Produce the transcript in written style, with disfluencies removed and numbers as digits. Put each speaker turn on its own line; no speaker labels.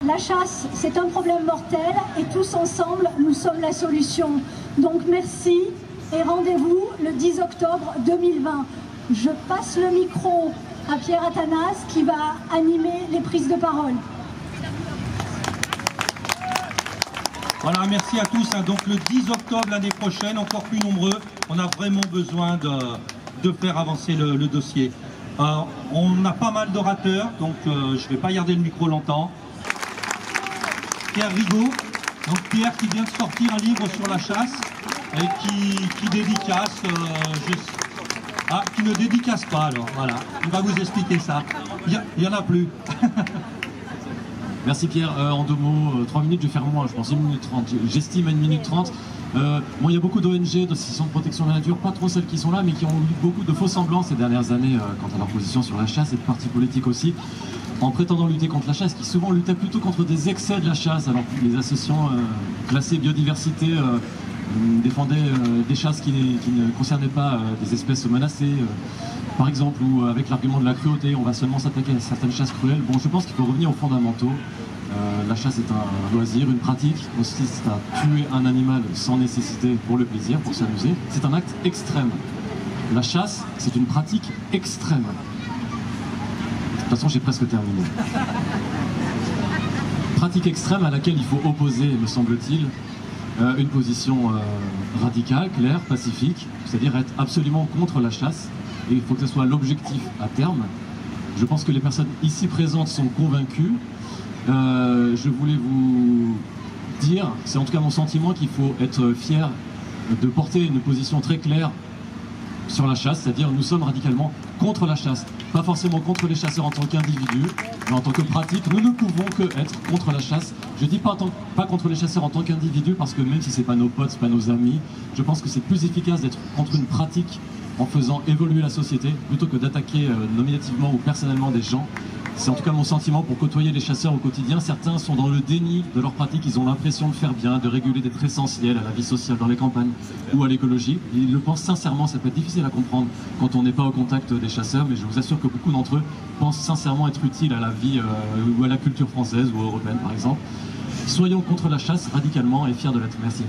La chasse, c'est un problème mortel et tous ensemble, nous sommes la solution. Donc merci et rendez-vous le 10 octobre 2020. Je passe le micro à Pierre Athanas qui va animer les prises de parole.
Voilà, merci à tous. Donc le 10 octobre l'année prochaine, encore plus nombreux, on a vraiment besoin de faire avancer le dossier. On a pas mal d'orateurs, donc je ne vais pas garder le micro longtemps. Pierre Rigaud, donc Pierre qui vient de sortir un livre sur la chasse et qui dédicace, qui ne dédicace pas alors, voilà, il va vous expliquer ça, il n'y en a plus.
Merci Pierre, en 2 mots, 3 minutes, je vais faire moins, je pense 1 minute 30, j'estime à 1 minute 30. Bon, il y a beaucoup d'ONG, d'associations de protection de la nature, pas trop celles qui sont là, mais qui ont eu beaucoup de faux semblants ces dernières années quant à leur position sur la chasse et de partis politiques aussi, en prétendant lutter contre la chasse, qui souvent luttaient plutôt contre des excès de la chasse, alors que les associations classées biodiversité défendaient des chasses qui ne concernaient pas des espèces menacées, par exemple, ou avec l'argument de la cruauté, on va seulement s'attaquer à certaines chasses cruelles. Bon, je pense qu'il faut revenir aux fondamentaux. La chasse est un loisir, une pratique qui consiste à tuer un animal sans nécessité pour le plaisir, pour s'amuser. C'est un acte extrême. La chasse, c'est une pratique extrême. De toute façon, j'ai presque terminé. Pratique extrême à laquelle il faut opposer, me semble-t-il, une position radicale, claire, pacifique, c'est-à-dire être absolument contre la chasse. Et il faut que ce soit l'objectif à terme. Je pense que les personnes ici présentes sont convaincues. Je voulais vous dire, c'est en tout cas mon sentiment, qu'il faut être fier de porter une position très claire sur la chasse, c'est-à-dire nous sommes radicalement contre la chasse, pas forcément contre les chasseurs en tant qu'individus, mais en tant que pratique, nous ne pouvons que être contre la chasse. Je dis pas contre les chasseurs en tant qu'individus, parce que même si c'est pas nos potes, c'est pas nos amis, je pense que c'est plus efficace d'être contre une pratique en faisant évoluer la société, plutôt que d'attaquer nominativement ou personnellement des gens. C'est en tout cas mon sentiment pour côtoyer les chasseurs au quotidien. Certains sont dans le déni de leur pratique, ils ont l'impression de faire bien, de réguler, d'être essentiels à la vie sociale dans les campagnes ou à l'écologie. Ils le pensent sincèrement, ça peut être difficile à comprendre quand on n'est pas au contact des chasseurs, mais je vous assure que beaucoup d'entre eux pensent sincèrement être utiles à la vie ou à la culture française ou européenne par exemple. Soyons contre la chasse radicalement et fiers de l'être. Merci.